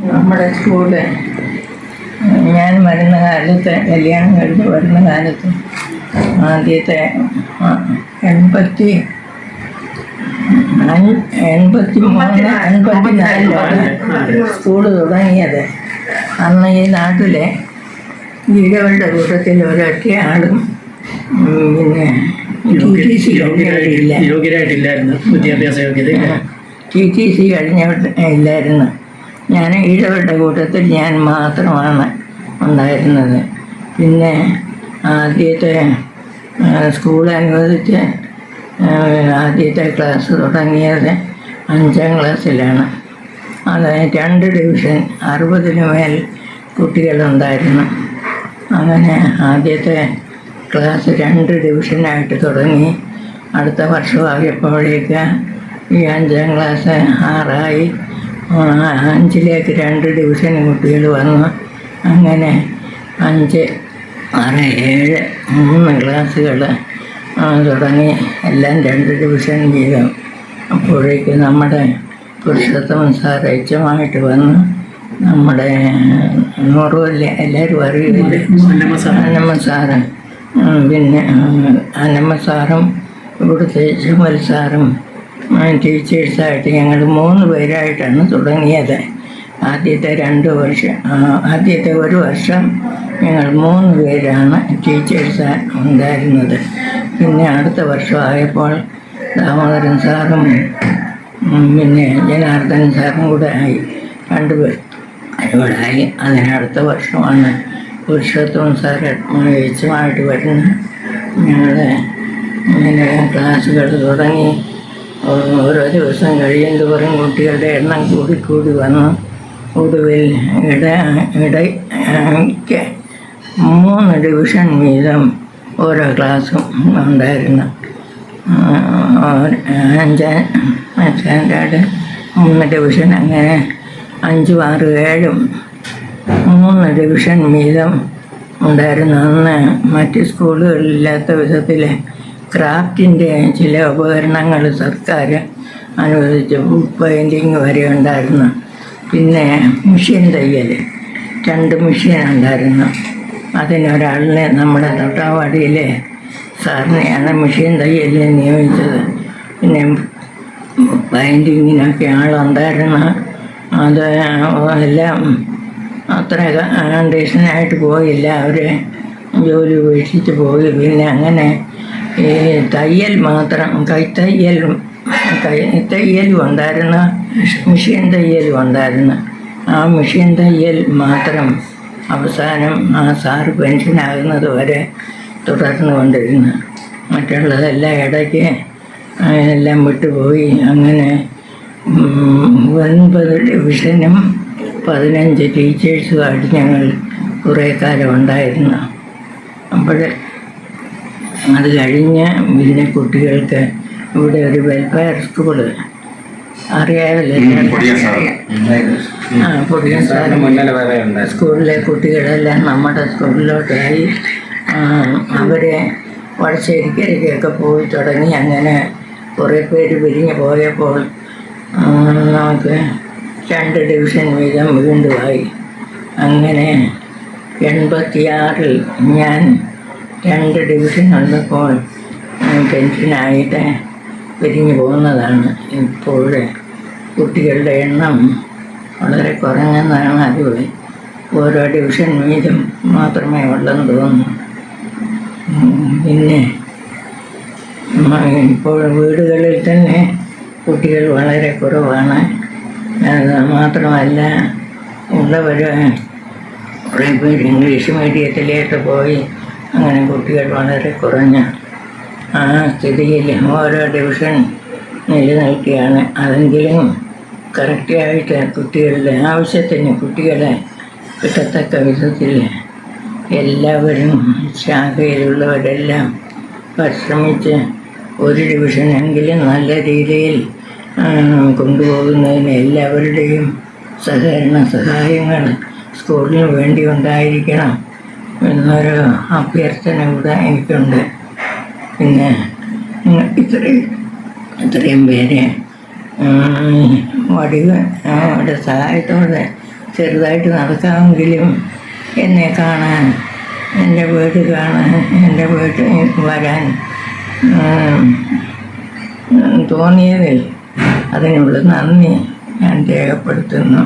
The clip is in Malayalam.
നമ്മുടെ സ്കൂളിൽ ഞാൻ വരുന്ന കാലത്ത്, കല്യാണം കഴിഞ്ഞ് വരുന്ന കാലത്ത് ആദ്യത്തെ 84 സ്കൂള് തുടങ്ങിയത്. അന്ന് ഈ നാട്ടിലെ വീടുകളുടെ കൂട്ടത്തിൽ ഒരൊറ്റ ആളും പിന്നെ TTC കഴിഞ്ഞില്ലായിരുന്നു. ഞാൻ ഈഴവരുടെ കൂട്ടത്തിൽ ഞാൻ മാത്രമാണ് ഉണ്ടായിരുന്നത്. പിന്നെ ആദ്യത്തെ സ്കൂൾ അനുവദിച്ച് ആദ്യത്തെ ക്ലാസ് തുടങ്ങിയത് 5ാം ക്ലാസ്സിലാണ്. അത് 2 ഡിവിഷൻ 60 മേൽ കുട്ടികളുണ്ടായിരുന്നു. അങ്ങനെ ആദ്യത്തെ ക്ലാസ് 2 ഡിവിഷനായിട്ട് തുടങ്ങി. അടുത്ത വർഷമായപ്പോഴേക്ക് ഈ 5ാം ക്ലാസ് 6ആയി. 5ലേക്ക് 2 ഡിവിഷൻ കുട്ടികൾ വന്നു. അങ്ങനെ 5, 6, 7, 3 ക്ലാസ്സുകൾ തുടങ്ങി. എല്ലാം 2 ഡിവിഷൻ വീതം. അപ്പോഴേക്ക് നമ്മുടെ പുരുഷോത്തമൻ സാർ എച്ചമായിട്ട് വന്നു. നമ്മുടെ നോർവല്ലേ എല്ലാവരും അറിയില്ലേ, അന്നമ്മ സാറ്. പിന്നെ അന്നമ്മ സാറും ഇവിടുത്തെ ചുമൽ സാറും ടീച്ചേഴ്സായിട്ട് ഞങ്ങൾ 3 പേരായിട്ടാണ് തുടങ്ങിയത്. ആദ്യത്തെ 1 വർഷം ഞങ്ങൾ 3 പേരാണ് ടീച്ചേഴ്സ് ഉണ്ടായിരുന്നത്. പിന്നെ അടുത്ത വർഷമായപ്പോൾ ദാമോദരൻ സാറും പിന്നെ ജനാർദ്ദനൻ സാറും കൂടെ ആയി. 2 പേർ ഇവിടെ ആയി. അതിനടുത്ത വർഷമാണ് പുരുഷോത്തമൻ സാർ എച്ചുമായിട്ട് വരുന്നത്. ഞങ്ങൾ ഇങ്ങനെ ക്ലാസ്സുകൾ തുടങ്ങി. ഓരോ ദിവസം കഴിയുന്തോറും കുട്ടികളുടെ എണ്ണം കൂടിക്കൂടി വന്നു. ഒടുവിൽ ഇടയ്ക്ക് 3 ഡിവിഷൻ വീതം ഓരോ ക്ലാസ്സും ഉണ്ടായിരുന്നു. 5ാം സ്റ്റാൻഡേർഡ് 3 ഡിവിഷൻ, അങ്ങനെ 5, 6, 7 3 ഡിവിഷൻ വീതം ഉണ്ടായിരുന്നു. അന്ന് മറ്റ് സ്കൂളുകളില്ലാത്ത വിധത്തിൽ ക്രാഫ്റ്റിൻ്റെ ചില ഉപകരണങ്ങൾ സർക്കാർ അനുവദിച്ച് ബുക്ക് പെയിൻറ്റിങ് വരെ ഉണ്ടായിരുന്നു. പിന്നെ മെഷീൻ തയ്യൽ 2 മെഷീൻ ഉണ്ടായിരുന്നു. അതിനൊരാളിനെ നമ്മുടെ തൊട്ടാവാടിയിലെ സാറിനെയാണ് മെഷീൻ തയ്യലിനെ നിയമിച്ചത്. പിന്നെ പെയിൻറ്റിങ്ങിനൊക്കെ ആളുണ്ടായിരുന്നു. അത് എല്ലാം അത്ര കണ്ടീഷനായിട്ട് പോയില്ല. അവർ ജോലി ഉപേക്ഷിച്ച് പോയി. പിന്നെ അങ്ങനെ ഈ തയ്യൽ മാത്രം, കൈത്തയ്യലും ഉണ്ടായിരുന്നു, മെഷീൻ തയ്യലും ഉണ്ടായിരുന്നു. ആ മെഷീൻ തയ്യൽ മാത്രം അവസാനം ആ സാറ് പെൻഷനാകുന്നത് വരെ തുടർന്നു കൊണ്ടിരുന്നു. മറ്റുള്ളതെല്ലാം ഇടയ്ക്ക് എല്ലാം വിട്ടുപോയി. അങ്ങനെ 9 ഡിവിഷനും 15 ടീച്ചേഴ്സുമായിട്ട് ഞങ്ങൾ കുറേ കാലം ഉണ്ടായിരുന്നു. അപ്പോൾ അത് കഴിഞ്ഞ് പിന്നെ കുട്ടികൾക്ക് ഇവിടെ ഒരു വെൽഫെയർ സ്കൂള് അറിയാമല്ലോ, പൊടിയൻ സാറും സ്കൂളിലെ കുട്ടികളെല്ലാം നമ്മുടെ സ്കൂളിലോട്ടായി. അവരെ വടശ്ശേരിക്കരയ്ക്കൊക്കെ പോയി തുടങ്ങി. അങ്ങനെ കുറേ പേര് പിരിഞ്ഞ് പോയപ്പോൾ നമുക്ക് 2 ഡിവിഷൻ വീതം വീണ്ടുമായി. അങ്ങനെ 86-ൽ ഞാൻ 2 ഡിവിഷൻ ഉള്ളപ്പോൾ പെൻഷനായിട്ട് പിരിഞ്ഞു പോകുന്നതാണ്. ഇപ്പോൾ കുട്ടികളുടെ എണ്ണം വളരെ കുറഞ്ഞെന്നാണ് അറിവ്. ഓരോ ഡിവിഷൻ വീതം മാത്രമേ ഉള്ളെന്ന് തോന്നുന്നു. പിന്നെ ഇപ്പോൾ വീടുകളിൽ തന്നെ കുട്ടികൾ വളരെ കുറവാണ്. അത് മാത്രമല്ല, ഉള്ളവർ കുറേ പേര് ഇംഗ്ലീഷ് മീഡിയത്തിലേക്ക് പോയി. അങ്ങനെ കുട്ടികൾ വളരെ കുറഞ്ഞ ആ സ്ഥിതിയിൽ ഓരോ ഡിവിഷൻ നിലനിൽക്കുകയാണ്. അതെങ്കിലും കറക്റ്റായിട്ട് കുട്ടികളുടെ ആവശ്യത്തിന് കുട്ടികളെ കിട്ടത്തക്ക വിധത്തിൽ എല്ലാവരും ശാഖയിലുള്ളവരെല്ലാം പരിശ്രമിച്ച് 1 ഡിവിഷനെങ്കിലും നല്ല രീതിയിൽ കൊണ്ടുപോകുന്നതിന് എല്ലാവരുടെയും സഹായങ്ങൾ സ്കൂളിന് വേണ്ടി ഉണ്ടായിരിക്കണം എന്നൊരു അഭ്യർത്ഥന കൂടെ എനിക്കുണ്ട്. പിന്നെ ഇത്രയും പേര് വടികളുടെ സഹായത്തോടെ ചെറുതായിട്ട് നടക്കാമെങ്കിലും എന്നെ കാണാൻ, എൻ്റെ വീട് കാണാൻ, എൻ്റെ വീട്ടിൽ വരാൻ തോന്നിയതിൽ അതിനുള്ള നന്ദി ഞാൻ രേഖപ്പെടുത്തുന്നു.